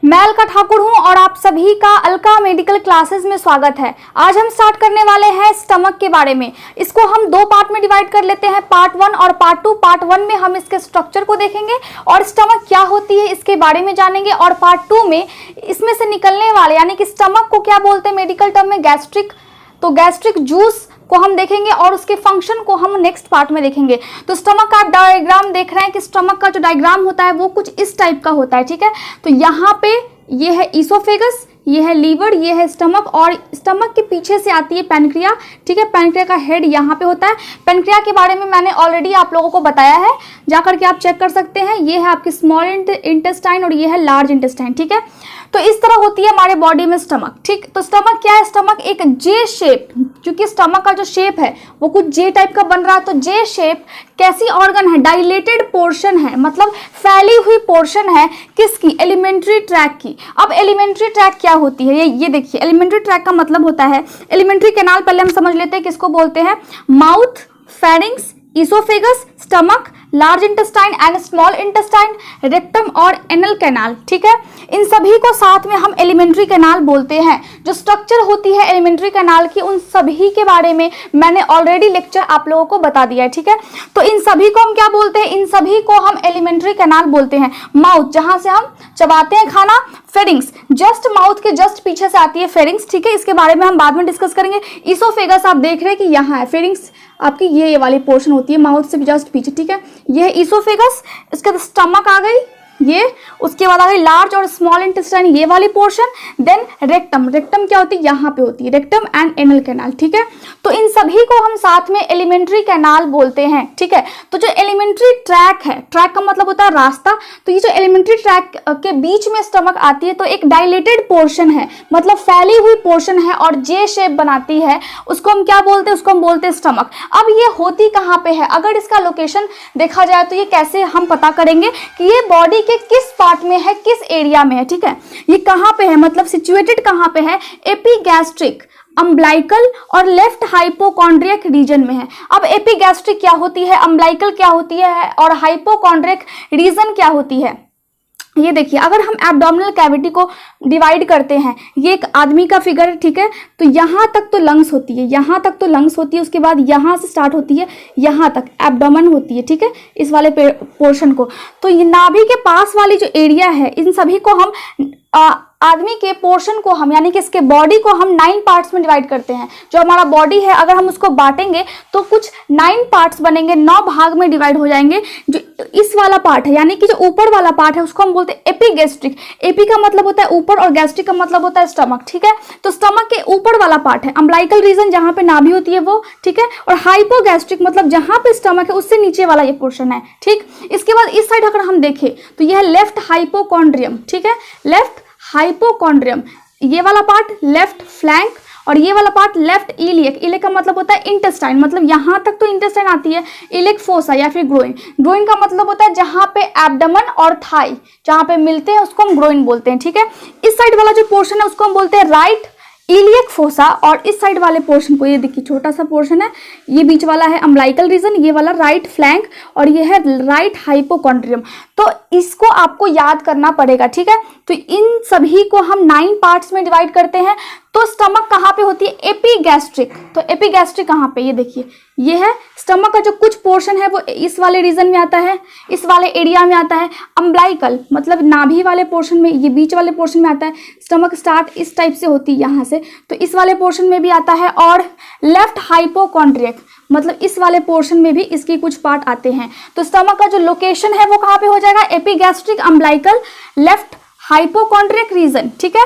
मैं अलका ठाकुर हूं और आप सभी का अलका मेडिकल क्लासेस में स्वागत है। आज हम स्टार्ट करने वाले हैं स्टमक के बारे में। इसको हम दो पार्ट में डिवाइड कर लेते हैं, पार्ट 1 और पार्ट 2। पार्ट 1 में हम इसके स्ट्रक्चर को देखेंगे और स्टमक क्या होती है इसके बारे में जानेंगे, और पार्ट 2 में इसमें से निकलने वाले यानी कि स्टमक को क्या बोलते हैं मेडिकल टर्म में, गैस्ट्रिक, तो गैस्ट्रिक जूस को हम देखेंगे और उसके फंक्शन को हम नेक्स्ट पार्ट में देखेंगे। तो स्टमक का डायग्राम देख रहे हैं कि स्टमक का जो डायग्राम होता है वो कुछ इस टाइप का होता है, ठीक है। तो यहाँ पे ये है ईसोफेगस, ये है लीवर, ये है स्टमक, और स्टमक के पीछे से आती है पैनक्रिया, ठीक है। पैनक्रिया का हेड यहाँ पे होता है। पैनक्रिया के बारे में मैंने ऑलरेडी आप लोगों को बताया है, जाकर के आप चेक कर सकते हैं। ये है आपकी स्मॉल इंटेस्टाइन और ये है लार्ज इंटेस्टाइन, ठीक है। तो इस तरह होती है हमारे बॉडी में स्टमक, ठीक। तो स्टमक क्या है, स्टमक एक जे शेप, क्योंकि स्टमक का जो शेप है वो कुछ जे टाइप का बन रहा है। तो जे शेप कैसी ऑर्गन है, डायलेटेड पोर्शन है, मतलब फैली हुई पोर्शन है किसकी, एलिमेंट्री ट्रैक की। अब एलिमेंट्री ट्रैक क्या होती है, ये देखिए, एलिमेंट्री ट्रैक का मतलब होता है, एलिमेंट्री कैनाल पहले हम समझ लेते हैं किसको बोलते हैं, mouth, pharynx, oesophagus, stomach, large intestine and small intestine, rectum और एनल कैनाल, ठीक है। इन सभी को साथ में हम एलिमेंट्री कैनाल बोलते हैं। जो स्ट्रक्चर होती है एलिमेंट्री कैनाल की, उन सभी के बारे में मैंने ऑलरेडी लेक्चर आप लोगों को बता दिया है, ठीक है। तो इन सभी को हम क्या बोलते हैं, इन सभी को हम एलिमेंट्री कैनाल बोलते हैं। माउथ, जहां से हम चबाते हैं खाना, फेरिंग्स, जस्ट माउथ के जस्ट पीछे से आती है फेरिंग्स, ठीक है। इसके बारे में हम बाद में डिस्कस करेंगे। ईसोफेगस आप देख रहे हैं कि यहाँ है, फेरिंग्स आपकी ये वाली पोर्शन होती है माउथ से जस्ट पीछे, ठीक है। ये है ईसोफेगस, इसके बाद स्टमक आ गई ये, उसके बाद आ गई लार्ज और स्मॉल इंटेस्टाइन ये वाली पोर्शन, देन रेक्टम। रेक्टम क्या होती है, यहाँ पे होती है, रेक्टम एंड एनल कैनाल, ठीक है। तो इन सभी को हम साथ में एलिमेंट्री कैनाल बोलते हैं, ठीक है। तो जो एलिमेंट्री ट्रैक है, ट्रैक का मतलब होता है रास्ता, तो ये जो एलिमेंट्री ट्रैक के बीच में स्टमक आती है, तो एक डायलेटेड पोर्शन है, मतलब फैली हुई पोर्शन है और जे शेप बनाती है, उसको हम क्या बोलते हैं, उसको हम बोलते हैं स्टमक। अब ये होती कहाँ पे है, अगर इसका लोकेशन देखा जाए तो ये कैसे हम पता करेंगे कि ये बॉडी के किस पार्ट में है, किस एरिया में है, ठीक है। ये कहां पे है, मतलब सिचुएटेड कहां पे है, एपिगैस्ट्रिक, अम्ब्लाइकल और लेफ्ट हाइपोकॉन्ड्रियक रीजन में है। अब एपिगैस्ट्रिक क्या होती है, अम्ब्लाइकल क्या होती है और हाइपोकॉन्ड्रियक रीजन क्या होती है, ये देखिए। अगर हम एब्डोमिनल कैविटी को डिवाइड करते हैं, ये एक आदमी का फिगर है, ठीक है। तो यहाँ तक तो लंग्स होती है, यहाँ तक तो लंग्स होती है, उसके बाद यहाँ से स्टार्ट होती है, यहाँ तक एब्डोमेन होती है, ठीक है, इस वाले पोर्शन को। तो ये नाभि के पास वाली जो एरिया है, इन सभी को हम आदमी के पोर्शन को हम यानी कि इसके बॉडी को हम 9 पार्ट्स में डिवाइड करते हैं। जो हमारा बॉडी है अगर हम उसको बांटेंगे तो कुछ 9 पार्ट्स बनेंगे, 9 भाग में डिवाइड हो जाएंगे। जो इस वाला पार्ट है यानी कि जो ऊपर वाला पार्ट है उसको हम बोलते हैं एपिगैस्ट्रिक। एपी का मतलब होता है ऊपर और गैस्ट्रिक का मतलब होता है स्टमक, ठीक है। तो स्टमक के ऊपर वाला पार्ट है अम्ब्लाइकल रीजन, जहां पे नाभि होती है वो, ठीक है। और हाइपोगैस्ट्रिक मतलब जहां पे स्टमक है उससे नीचे वाला ये पोर्शन है, ठीक। इसके बाद इस साइड अगर हम देखें तो यह है लेफ्ट हाइपोकॉन्ड्रियम, ठीक है, लेफ्ट हाइपोकॉन्ड्रियम, ये वाला पार्ट लेफ्ट फ्लैंक, और ये वाला पार्ट लेफ्ट इलियक। इलियक का मतलब होता है इंटेस्टाइन, मतलब यहाँ तक तो इंटेस्टाइन आती है। इलियक फोसा या फिर ग्रोइन, ग्रोइन का मतलब होता है जहाँ पे एब्डोमेन और थाई जहाँ पे मिलते हैं उसको हम ग्रोइन बोलते हैं, ठीक है। इस साइड वाला जो पोर्शन है उसको हम बोलते हैं राइट इलियक फोसा, और इस साइड वाले पोर्शन को, ये देखिए छोटा सा पोर्शन है, ये बीच वाला है अम्ब्लाइकल रीजन, ये वाला राइट फ्लैंक, और ये है राइट हाइपोकॉन्ड्रियम। तो इसको आपको याद करना पड़ेगा, ठीक है। तो इन सभी को हम 9 पार्ट्स में डिवाइड करते हैं। तो स्टमक कहाँ पे होती है, एपिगैस्ट्रिक। तो एपिगैस्ट्रिक कहाँ पे, ये देखिए, ये है स्टमक का जो कुछ पोर्शन है वो इस वाले रीजन में आता है, इस वाले एरिया में आता है। अम्ब्लाइकल मतलब नाभि वाले पोर्शन में, ये बीच वाले पोर्शन में आता है। स्टमक स्टार्ट इस टाइप से होती है यहाँ से, तो इस वाले पोर्शन में भी आता है। और लेफ्ट हाइपोकॉन्ड्रियक मतलब इस वाले पोर्शन में भी इसकी कुछ पार्ट आते हैं। तो स्टमक का जो लोकेशन है वो कहाँ पे हो जाएगा, epigastric, umbilical, left hypochondriac region, ठीक है।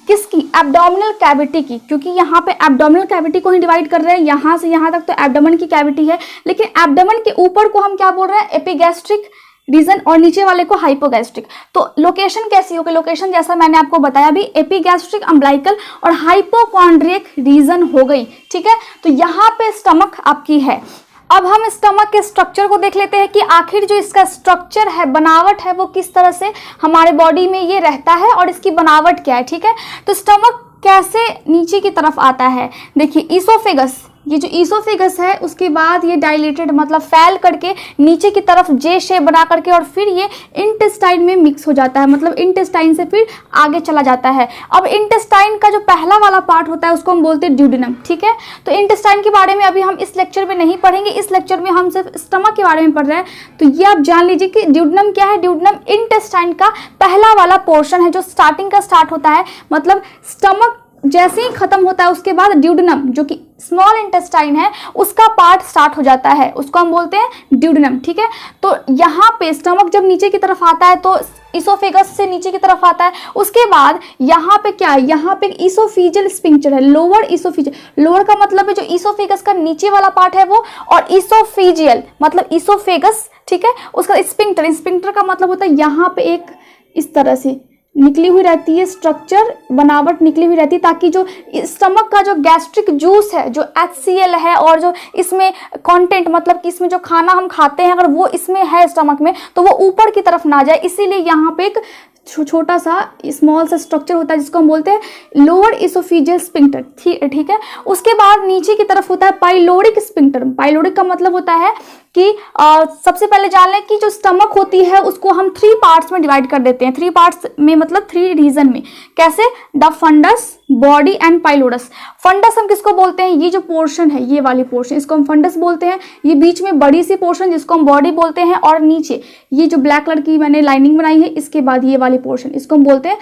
किसकी, एब्डोमिनल कैविटी की, क्योंकि यहाँ पे एब्डोमिनल कैविटी को ही डिवाइड कर रहे हैं, यहाँ से यहाँ तक तो एब्डोमेन की कैविटी है, लेकिन एब्डोमेन के ऊपर को हम क्या बोल रहे हैं, एपिगैस्ट्रिक रीजन, और नीचे वाले को हाइपोगैस्ट्रिक। तो लोकेशन कैसी होगी, लोकेशन जैसा मैंने आपको बताया भी, एपिगैस्ट्रिक, अम्ब्लाइकल और हाइपोकॉन्ड्रियक रीजन हो गई, ठीक है। तो यहाँ पे स्टमक आपकी है। अब हम स्टमक के स्ट्रक्चर को देख लेते हैं कि आखिर जो इसका स्ट्रक्चर है, बनावट है, वो किस तरह से हमारे बॉडी में ये रहता है और इसकी बनावट क्या है, ठीक है। तो स्टमक कैसे नीचे की तरफ आता है, देखिए ईसोफेगस, ये जो ईसोफेगस है उसके बाद ये डायलेटेड मतलब फैल करके नीचे की तरफ जे शेप बना करके और फिर ये इंटेस्टाइन में मिक्स हो जाता है, मतलब इंटेस्टाइन से फिर आगे चला जाता है। अब इंटेस्टाइन का जो पहला वाला पार्ट होता है उसको हम बोलते हैं ड्यूडेनम, ठीक है। तो इंटेस्टाइन के बारे में अभी हम इस लेक्चर में नहीं पढ़ेंगे, इस लेक्चर में हम सिर्फ स्टमक के बारे में पढ़ रहे हैं। तो ये आप जान लीजिए कि ड्यूडेनम क्या है। ड्यूडेनम इंटेस्टाइन का पहला वाला पोर्शन है जो स्टार्टिंग का स्टार्ट होता है, मतलब स्टमक जैसे ही खत्म होता है उसके बाद ड्यूडेनम जो कि स्मॉल इंटेस्टाइन है उसका पार्ट स्टार्ट हो जाता है, उसको हम बोलते हैं ड्यूडेनम, ठीक है। तो यहाँ पे स्टमक जब नीचे की तरफ आता है तो इसोफेगस से नीचे की तरफ आता है, उसके बाद यहाँ पे क्या है, यहाँ पे इसोफिजियल स्फिंक्टर है, लोअर इसोफिजियल। लोअर का मतलब है जो इसोफेगस का नीचे वाला पार्ट है वो, और इसोफिजियल मतलब इसोफेगस, ठीक है। उसका स्फिंक्टर, स्फिंक्टर का मतलब होता है यहाँ पे एक इस तरह से निकली हुई रहती है स्ट्रक्चर, बनावट निकली हुई रहती है, ताकि जो स्टमक का जो गैस्ट्रिक जूस है, जो HCl है और जो इसमें कंटेंट मतलब कि इसमें जो खाना हम खाते हैं अगर वो इसमें है स्टमक में तो वो ऊपर की तरफ ना जाए, इसीलिए यहाँ पे एक छोटा सा स्मॉल सा स्ट्रक्चर होता है जिसको हम बोलते हैं लोअर इसोफिजियल स्फिंक्टर, ठीक है। उसके बाद नीचे की तरफ होता है पाइलोरिक स्फिंक्टर। पाइलोरिक का मतलब होता है कि सबसे पहले जान लें कि जो स्टमक होती है उसको हम 3 पार्ट्स में डिवाइड कर देते हैं। 3 पार्ट्स में मतलब 3 रीजन में। कैसे? The fundus, body and pylorus. Fundus हम किसको बोलते हैं? ये जो पोर्शन है, ये वाली पोर्शन, इसको हम फंडस बोलते हैं। ये बीच में बड़ी सी पोर्शन जिसको हम बॉडी बोलते हैं, और नीचे ये जो ब्लैक कलर की मैंने लाइनिंग बनाई है इसके बाद ये वाली पोर्शन, इसको हम बोलते हैं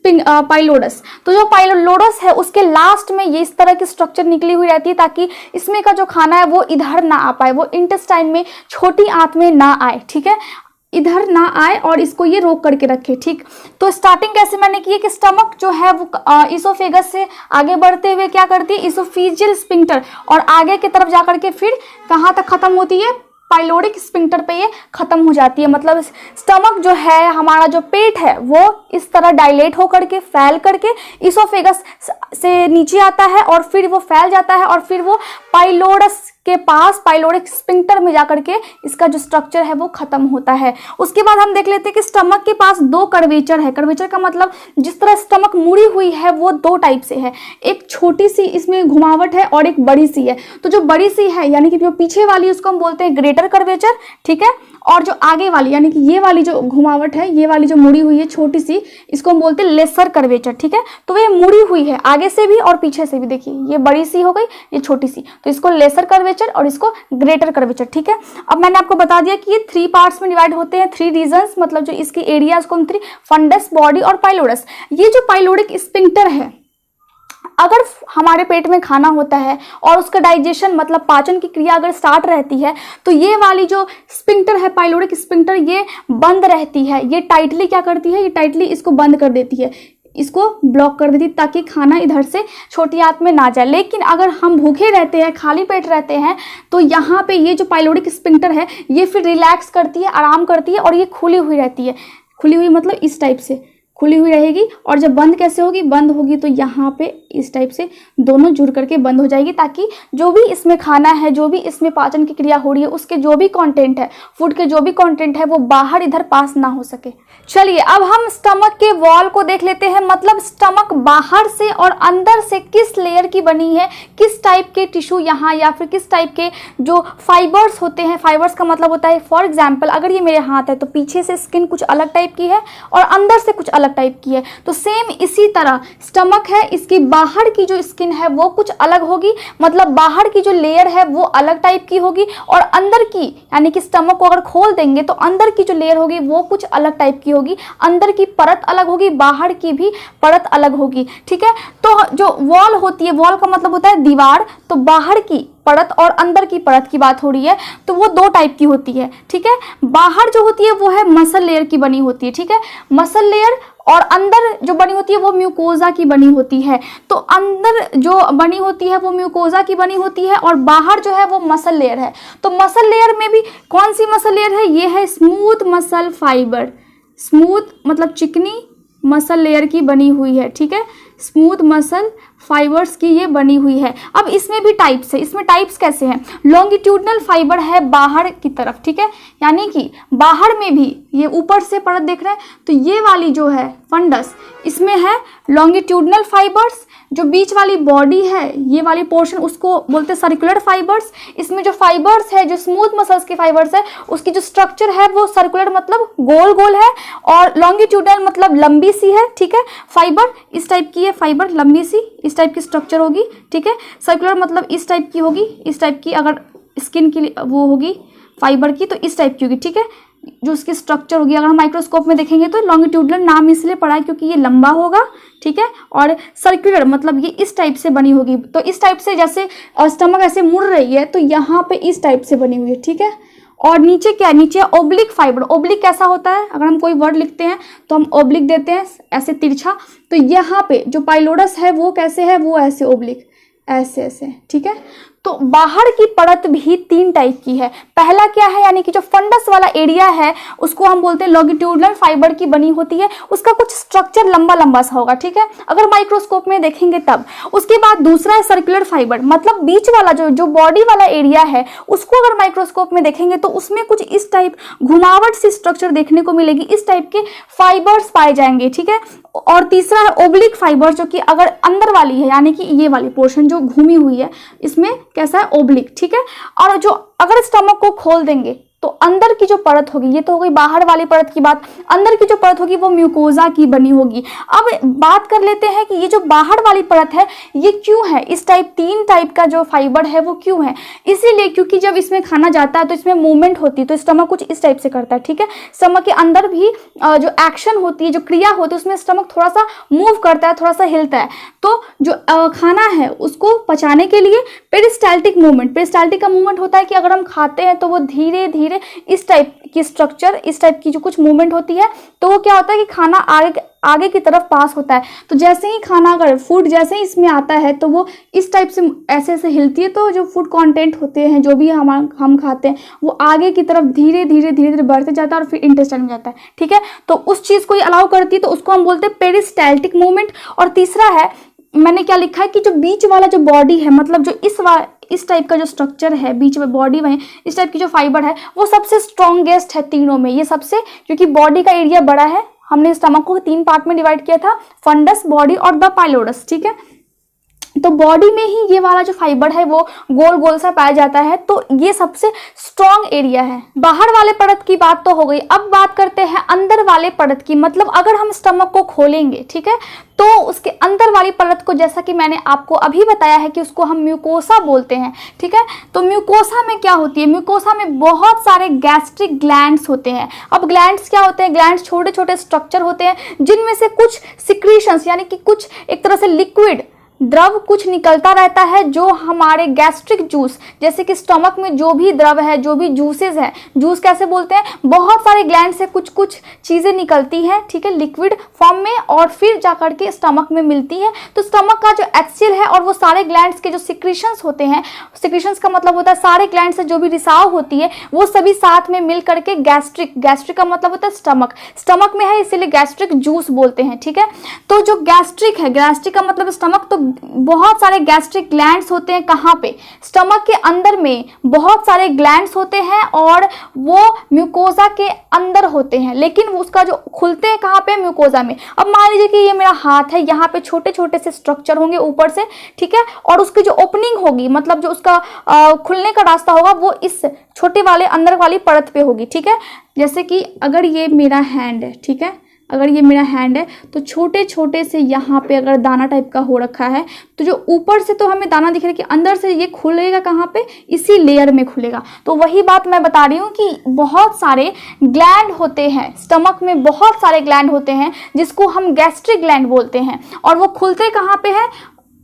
पाइलोडस। तो जो पाइलोडस है उसके लास्ट में ये इस तरह की स्ट्रक्चर निकली हुई रहती है ताकि इसमें का जो खाना है वो इधर ना आ पाए, वो इंटेस्टाइन में छोटी आंत में ना आए, ठीक है, इधर ना आए और इसको ये रोक करके रखे, ठीक। तो स्टार्टिंग कैसे मैंने की है कि स्टमक जो है वो इसोफेगस से आगे बढ़ते हुए क्या करती है, इसोफिजियल स्फिंक्टर, और आगे की तरफ जाकर के फिर कहाँ तक खत्म होती है, पाइलोरिक स्फिंक्टर पे ये खत्म हो जाती है। मतलब स्टमक जो है, हमारा जो पेट है वो इस तरह डायलेट हो करके फैल करके इसोफेगस से नीचे आता है और फिर वो फैल जाता है और फिर वो पाइलोरस के पास पाइलोरिक स्फिंक्टर में जाकर के इसका जो स्ट्रक्चर है वो खत्म होता है। उसके बाद हम देख लेते हैं कि स्टमक के पास 2 कर्वेचर है। कर्वेचर का मतलब जिस तरह स्टमक मुड़ी हुई है वो 2 टाइप से है, एक छोटी सी इसमें घुमावट है और एक बड़ी सी है। तो जो बड़ी सी है यानी कि जो पीछे वाली उसको हम बोलते हैं ग्रेटर कर्वेचर, ठीक है, और जो आगे वाली यानी कि ये वाली जो घुमावट है, ये वाली जो मुड़ी हुई है छोटी सी, इसको हम बोलते हैं लेसर कर्वेचर, ठीक है। तो ये मुड़ी हुई है आगे से भी और पीछे से भी, देखिए ये बड़ी सी हो गई, ये छोटी सी, तो इसको लेसर कर्वेचर और इसको ग्रेटर कर्वेचर, ठीक है। अब मैंने आपको बता दिया कि ये 3 पार्ट्स में डिवाइड होते हैं, 3 रीजन्स, मतलब जो इसकी एरियाज को हम 3, फंडस, बॉडी और पाइलोरस। ये जो पाइलोरिक स्फिंक्टर है, अगर हमारे पेट में खाना होता है और उसका डाइजेशन मतलब पाचन की क्रिया अगर स्टार्ट रहती है तो ये वाली जो स्फिंक्टर है, पाइलोरिक स्फिंक्टर, ये बंद रहती है। ये टाइटली क्या करती है, ये टाइटली इसको बंद कर देती है, इसको ब्लॉक कर देती है ताकि खाना इधर से छोटी आंत में ना जाए। लेकिन अगर हम भूखे रहते हैं, खाली पेट रहते हैं, तो यहाँ पे ये जो पाइलोरिक स्फिंक्टर है ये फिर रिलैक्स करती है, आराम करती है और ये खुली हुई रहती है। खुली हुई मतलब इस टाइप से खुली हुई रहेगी, और जब बंद कैसे होगी, बंद होगी तो यहाँ पे इस टाइप से दोनों जुड़ करके बंद हो जाएगी, ताकि जो भी इसमें खाना है, जो भी इसमें पाचन की क्रिया हो रही है, उसके जो भी कंटेंट है, फूड के जो भी कंटेंट है, वो बाहर इधर पास ना हो सके। चलिए अब हम स्टमक के वॉल को देख लेते हैं, मतलब स्टमक बाहर से और अंदर से किस लेयर की बनी है, किस टाइप के टिश्यू यहाँ या फिर किस टाइप के जो फाइबर्स होते हैं। फाइबर्स का मतलब होता है, फॉर एग्जाम्पल अगर ये मेरे हाथ है तो पीछे से स्किन कुछ अलग टाइप की है और अंदर से कुछ अलग टाइप की है। तो सेम इसी तरह स्टमक है, इसकी बाहर की जो स्किन है वो कुछ अलग होगी, मतलब बाहर की जो लेयर है वो अलग टाइप की होगी, और अंदर की यानी कि स्टमक को अगर खोल देंगे तो अंदर की जो लेयर होगी वो कुछ अलग टाइप की होगी। अंदर की परत अलग होगी, बाहर की भी परत अलग होगी, ठीक है। तो जो वॉल होती है, वॉल का मतलब होता है दीवार, तो बाहर की परत और अंदर की परत की बात हो रही है, तो वो 2 टाइप की होती है, ठीक है। बाहर जो होती है वो है मसल लेयर की बनी होती है, ठीक है, मसल लेयर, और अंदर जो बनी होती है वो म्यूकोजा की बनी होती है। तो अंदर जो बनी होती है वो म्यूकोजा की बनी होती है और बाहर जो है वो मसल लेयर है। तो मसल लेयर में भी कौन सी मसल लेयर है, ये है स्मूथ मसल फाइबर, स्मूथ मतलब चिकनी मसल लेयर की बनी हुई है, ठीक है, स्मूथ मसल फाइबर्स की ये बनी हुई है। अब इसमें भी टाइप्स है, इसमें टाइप्स कैसे हैं? लॉन्गिट्यूडनल फाइबर है बाहर की तरफ, ठीक है, यानी कि बाहर में भी ये ऊपर से परत देख रहे हैं तो ये वाली जो है फंडस, इसमें है लॉन्गिट्यूडनल फाइबर्स। जो बीच वाली बॉडी है ये वाली पोर्शन उसको बोलते हैं सर्कुलर फाइबर्स। इसमें जो फाइबर्स है, जो स्मूथ मसल्स की फाइबर्स है, उसकी जो स्ट्रक्चर है वो सर्कुलर मतलब गोल गोल है, और लॉन्गिट्यूडनल मतलब लंबी सी है, ठीक है। फाइबर इस टाइप की है, फाइबर लंबी सी इस टाइप की स्ट्रक्चर होगी, ठीक है। सर्कुलर मतलब इस टाइप की होगी, इस टाइप की, अगर स्किन की वो होगी फाइबर की तो इस टाइप की होगी, ठीक है, जो उसकी स्ट्रक्चर होगी। अगर हम माइक्रोस्कोप में देखेंगे तो लॉन्गिट्यूडनल नाम इसलिए पड़ा है क्योंकि ये लंबा होगा, ठीक है, और सर्कुलर मतलब ये इस टाइप से बनी होगी। तो इस टाइप से जैसे स्टमक ऐसे मुड़ रही है तो यहाँ पे इस टाइप से बनी हुई है, ठीक है। और नीचे क्या है? नीचे ओब्लिक फाइबर। ओब्लिक कैसा होता है? अगर हम कोई वर्ड लिखते हैं तो हम ओब्लिक देते हैं ऐसे तिरछा, तो यहाँ पे जो पाइलोडस है वो कैसे है? वो ऐसे ओब्लिक, ऐसे ऐसे, ठीक है। तो बाहर की परत भी 3 टाइप की है। पहला क्या है? यानी कि जो फंडस वाला एरिया है उसको हम बोलते हैं लॉन्गिट्यूडनल फाइबर की बनी होती है, उसका कुछ स्ट्रक्चर लंबा लंबा सा होगा, ठीक है, अगर माइक्रोस्कोप में देखेंगे तब। उसके बाद दूसरा है सर्कुलर फाइबर, मतलब बीच वाला जो बॉडी वाला एरिया है उसको अगर माइक्रोस्कोप में देखेंगे तो उसमें कुछ इस टाइप घुमावट सी स्ट्रक्चर देखने को मिलेगी, इस टाइप के फाइबर्स पाए जाएंगे, ठीक है। और तीसरा है ओब्लिक फाइबर, जो कि अगर अंदर वाली है, यानी कि ये वाली पोर्शन जो घूमी हुई है इसमें कैसा है? ओब्लिक, ठीक है। और जो अगर स्टमक को खोल देंगे तो अंदर की जो परत होगी, ये तो हो गई बाहर वाली परत की बात, अंदर की जो परत होगी वो म्यूकोजा की बनी होगी। अब बात कर लेते हैं कि ये जो बाहर वाली परत है ये क्यों है? इस टाइप 3 टाइप का जो फाइबर है वो क्यों है? इसीलिए क्योंकि जब इसमें खाना जाता है तो इसमें मूवमेंट होती है, तो स्टमक कुछ इस टाइप से करता है, ठीक है। स्टमक के अंदर भी जो एक्शन होती है, जो क्रिया होती है, उसमें स्टमक थोड़ा सा मूव करता है, थोड़ा सा हिलता है। तो जो खाना है उसको पचाने के लिए पेरिस्टाल्टिक मूवमेंट, पेरिस्टाल्टिक का मूवमेंट होता है कि अगर हम खाते हैं तो वो धीरे धीरे इस टाइप की स्ट्रक्चर, इस टाइप की जो कुछ मूवमेंट होती है, तो वो क्या होता है कि खाना आगे की तरफ पास होता है। तो जैसे ही खाना, अगर फूड जैसे ही इसमें आता है तो वो इस टाइप से ऐसे ऐसे हिलती है, तो जो फूड कंटेंट होते हैं जो भी हम खाते हैं वो आगे की तरफ धीरे धीरे बढ़ते जाता है और फिर इंटेस्टाइन में जाता है, ठीक है। तो उस चीज़ को ये अलाउ करती है, तो उसको हम बोलते हैं पेरिस्टाल्टिक मूवमेंट। और तीसरा है, मैंने क्या लिखा है कि जो बीच वाला जो बॉडी है, मतलब जो इस टाइप का जो स्ट्रक्चर है बीच में बॉडी में, इस टाइप की जो फाइबर है वो सबसे स्ट्रॉन्गेस्ट है तीनों में। ये सबसे, क्योंकि बॉडी का एरिया बड़ा है, हमने स्टमक को 3 पार्ट में डिवाइड किया था, फंडस, बॉडी और द पाइलोडस, ठीक है। तो बॉडी में ही ये वाला जो फाइबर है वो गोल गोल सा पाया जाता है, तो ये सबसे स्ट्रॉन्ग एरिया है। बाहर वाले परत की बात तो हो गई, अब बात करते हैं अंदर वाले परत की। मतलब अगर हम स्टमक को खोलेंगे, ठीक है, तो उसके अंदर वाली परत को, जैसा कि मैंने आपको अभी बताया है कि उसको हम म्यूकोसा बोलते हैं, ठीक है। तो म्यूकोसा में क्या होती है? म्यूकोसा में बहुत सारे गैस्ट्रिक ग्लैंड्स होते हैं। अब ग्लैंड्स क्या होते हैं? ग्लैंड्स छोटे छोटे स्ट्रक्चर होते हैं जिनमें से कुछ सिक्रीशंस, यानी कि कुछ एक तरह से लिक्विड द्रव कुछ निकलता रहता है, जो हमारे गैस्ट्रिक जूस, जैसे कि स्टमक में जो भी द्रव है, जो भी जूसेस है, जूस कैसे बोलते हैं, बहुत सारे ग्लैंड से कुछ कुछ चीज़ें निकलती हैं, ठीक है, लिक्विड फॉर्म में, और फिर जाकर के स्टमक में मिलती है। तो स्टमक का जो HCl है और वो सारे ग्लैंड्स के जो सिक्रीशंस होते हैं, सिक्रीशंस का मतलब होता है सारे ग्लैंड से जो भी रिसाव होती है वो सभी साथ में मिल करके गैस्ट्रिक का मतलब होता है स्टमक में है, इसीलिए गैस्ट्रिक जूस बोलते हैं, ठीक है। तो जो गैस्ट्रिक है, गैस्ट्रिक का मतलब स्टमक, तो बहुत सारे गैस्ट्रिक ग्लैंड्स होते हैं। कहाँ पे? स्टमक के अंदर में बहुत सारे ग्लैंड्स होते हैं और वो म्यूकोसा के अंदर होते हैं, लेकिन उसका जो खुलते हैं कहाँ पे? म्यूकोसा में। अब मान लीजिए कि ये मेरा हाथ है, यहाँ पे छोटे छोटे से स्ट्रक्चर होंगे ऊपर से, ठीक है, और उसकी जो ओपनिंग होगी, मतलब जो उसका खुलने का रास्ता होगा वो इस छोटे वाले अंदर वाली परत पे होगी, ठीक है। जैसे कि अगर ये मेरा हैंड है, ठीक है, अगर ये मेरा हैंड है तो छोटे छोटे से यहाँ पे अगर दाना टाइप का हो रखा है, तो जो ऊपर से तो हमें दाना दिख रहा है कि अंदर से ये खुलेगा कहाँ पे? इसी लेयर में खुलेगा। तो वही बात मैं बता रही हूँ कि बहुत सारे ग्लैंड होते हैं स्टमक में, बहुत सारे ग्लैंड होते हैं जिसको हम गैस्ट्रिक ग्लैंड बोलते हैं, और वो खुलते कहाँ पे है?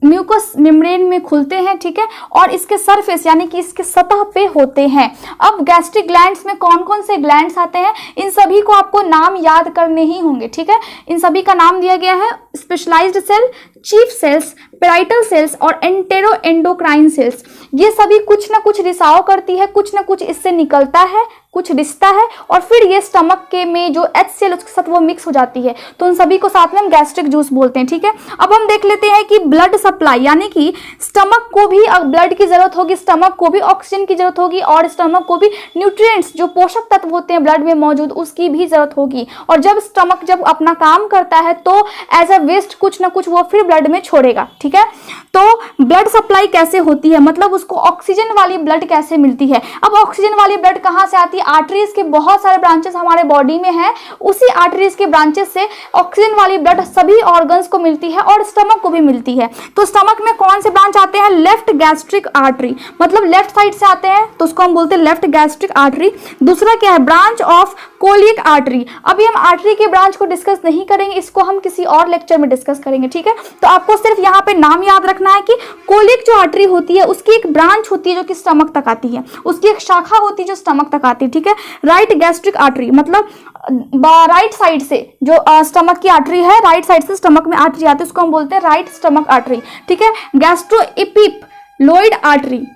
म्यूकस मेम्ब्रेन में खुलते हैं, ठीक है, और इसके सरफेस यानी कि इसके सतह पे होते हैं। अब गैस्ट्रिक ग्लैंड्स में कौन कौन से ग्लैंड्स आते हैं, इन सभी को आपको नाम याद करने ही होंगे, ठीक है। इन सभी का नाम दिया गया है specialized cell, chief cells, parietal cells और एंटेरो एंडोक्राइन सेल्स। ये सभी कुछ ना कुछ रिसाव करती है, कुछ ना कुछ इससे निकलता है, कुछ रिश्ता है और फिर ये स्टमक के में जो HCl उसके साथ वो मिक्स हो जाती है, तो उन सभी को साथ में हम गैस्ट्रिक जूस बोलते हैं। ठीक है, अब हम देख लेते हैं कि ब्लड सप्लाई, यानी कि स्टमक को भी ब्लड की जरूरत होगी, स्टमक को भी ऑक्सीजन की जरूरत होगी और स्टमक को भी न्यूट्रिएंट्स जो पोषक तत्व होते हैं ब्लड में मौजूद उसकी भी जरूरत होगी। और जब स्टमक जब अपना काम करता है तो एज अ वेस्ट कुछ ना कुछ वो फिर ब्लड में छोड़ेगा। ठीक है, तो ब्लड सप्लाई कैसे होती है, मतलब उसको ऑक्सीजन वाली ब्लड कैसे मिलती है। अब ऑक्सीजन वाली ब्लड कहाँ से आती है, आर्टरीज के बहुत सारे ब्रांचेस हमारे बॉडी में है, उसी आर्टरीज के ब्रांचेस से ऑक्सीजन वाली ब्लड सभी ऑर्गन्स को मिलती है और स्टमक को भी मिलती है। तो स्टमक में कौन से ब्रांच आते हैं, लेफ्ट गैस्ट्रिक आर्टरी, मतलब लेफ्ट साइड से आते हैं तो उसको हम बोलते हैं लेफ्ट गैस्ट्रिक आर्टरी। दूसरा क्या है, ब्रांच ऑफ कोलिक आर्टरी। अभी हम आर्टरी के ब्रांच को डिस्कस नहीं करेंगे, इसको हम किसी और लेक्चर में डिस्कस करेंगे। ठीक है, तो आपको सिर्फ यहाँ पे नाम याद रखना है कि कोलिक जो आर्टरी होती है उसकी एक ब्रांच होती है जो कि स्टमक तक आती है, उसकी एक शाखा होती है जो स्टमक तक आती है। ठीक है, राइट गैस्ट्रिक आर्टरी मतलब राइट साइड से जो स्टमक की आर्टरी है, राइट साइड से स्टमक में आर्टरी आती है, उसको हम बोलते हैं राइट स्टमक आर्टरी। ठीक है, गैस्ट्रोइपिपलोइड आर्टरी,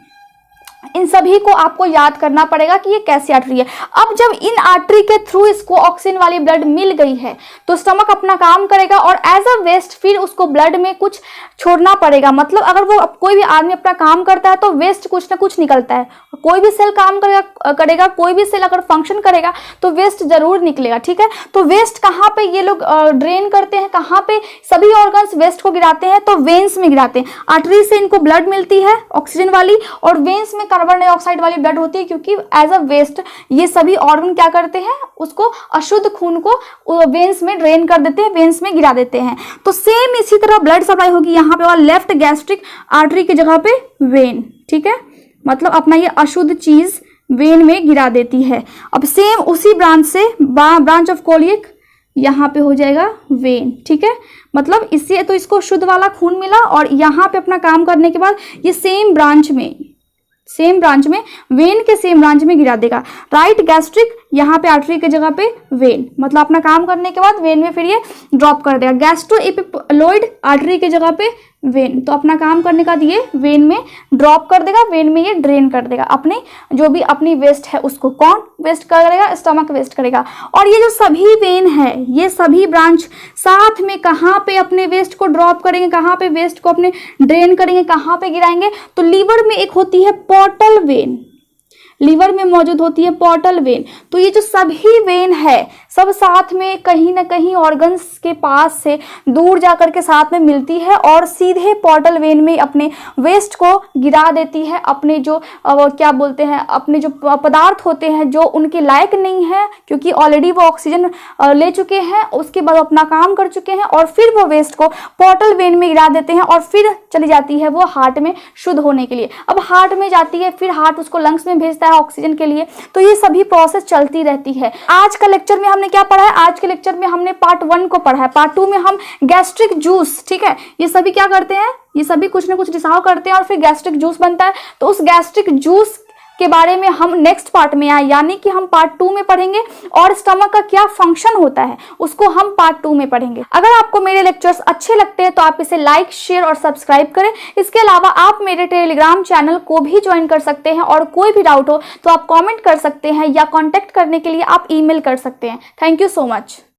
इन सभी को आपको याद करना पड़ेगा कि ये कैसी आर्टरी है। अब जब इन आर्टरी के थ्रू इसको ऑक्सीजन वाली ब्लड मिल गई है तो स्टमक अपना काम करेगा और एज अ वेस्ट फिर उसको ब्लड में कुछ छोड़ना पड़ेगा। मतलब अगर वो कोई भी आदमी अपना काम करता है तो वेस्ट कुछ ना कुछ निकलता है, कोई भी सेल काम करेगा कोई भी सेल अगर फंक्शन करेगा तो वेस्ट जरूर निकलेगा। ठीक है, तो वेस्ट कहाँ पे ये लोग ड्रेन करते हैं, कहाँ पे सभी ऑर्गन्स वेस्ट को गिराते हैं, तो वेन्स में गिराते हैं। आर्टरी से इनको ब्लड मिलती है ऑक्सीजन वाली और वेन्स में कार्बन डाइऑक्साइड वाली ब्लड होती है, क्योंकि एज अ वेस्ट ये सभी ऑर्गन क्या करते हैं, उसको अशुद्ध खून को वेन्स में ड्रेन कर देते हैं, वेन्स में गिरा देते हैं। तो सेम इसी तरह ब्लड सप्लाई होगी यहाँ पे, और लेफ्ट गैस्ट्रिक आर्टरी की जगह पे वेन। ठीक है, मतलब अपना ये अशुद्ध चीज वेन में गिरा देती है। अब सेम उसी ब्रांच से ब्रांच ऑफ कोलिक यहाँ पे हो जाएगा वेन। ठीक है, मतलब इससे तो इसको शुद्ध वाला खून मिला और यहाँ पे अपना काम करने के बाद ये सेम ब्रांच में वेन के सेम ब्रांच में गिरा देगा। राइट गैस्ट्रिक यहाँ पे आर्टरी की जगह पे वेन, मतलब अपना काम करने के बाद वेन में फिर ये ड्रॉप कर देगा। गैस्ट्रोइपिपलोइड आर्टरी की जगह पे वेन, तो अपना काम करने का ये वेन में ड्रॉप कर देगा, वेन में ये ड्रेन कर देगा अपने जो भी अपनी वेस्ट है उसको। कौन वेस्ट करेगा, स्टमक वेस्ट करेगा। और ये जो सभी वेन है, ये सभी ब्रांच साथ में कहाँ पे अपने वेस्ट को ड्रॉप करेंगे, कहाँ पे वेस्ट को अपने ड्रेन करेंगे, कहाँ पे गिराएंगे, तो लीवर में एक होती है पोर्टल वेन, लीवर में मौजूद होती है पोर्टल वेन। तो ये जो सभी वेन है सब साथ में कहीं ना कहीं ऑर्गन्स के पास से दूर जाकर के साथ में मिलती है और सीधे पोर्टल वेन में अपने वेस्ट को गिरा देती है, अपने जो क्या बोलते हैं, अपने जो पदार्थ होते हैं जो उनके लायक नहीं है, क्योंकि ऑलरेडी वो ऑक्सीजन ले चुके हैं, उसके बाद अपना काम कर चुके हैं, और फिर वो वेस्ट को पोर्टल वेन में गिरा देते हैं और फिर चली जाती है वो हार्ट में शुद्ध होने के लिए। अब हार्ट में जाती है, फिर हार्ट उसको लंग्स में भेजता है ऑक्सीजन के लिए। तो ये सभी प्रोसेस चलती रहती है। आज का लेक्चर में हमने क्या पढ़ा है, आज के लेक्चर में हमने पार्ट 1 को पढ़ा है। पार्ट 2 में हम गैस्ट्रिक जूस, ठीक है, ये सभी क्या करते हैं, ये सभी कुछ ना कुछ रिसाव करते हैं और फिर गैस्ट्रिक जूस बनता है। तो उस गैस्ट्रिक जूस के बारे में हम नेक्स्ट पार्ट में आए, यानी कि हम पार्ट 2 में पढ़ेंगे, और स्टमक का क्या फंक्शन होता है उसको हम पार्ट 2 में पढ़ेंगे। अगर आपको मेरे लेक्चर्स अच्छे लगते हैं तो आप इसे लाइक, शेयर और सब्सक्राइब करें। इसके अलावा आप मेरे टेलीग्राम चैनल को भी ज्वाइन कर सकते हैं, और कोई भी डाउट हो तो आप कमेंट कर सकते हैं या कॉन्टेक्ट करने के लिए आप ईमेल कर सकते हैं। Thank you so much.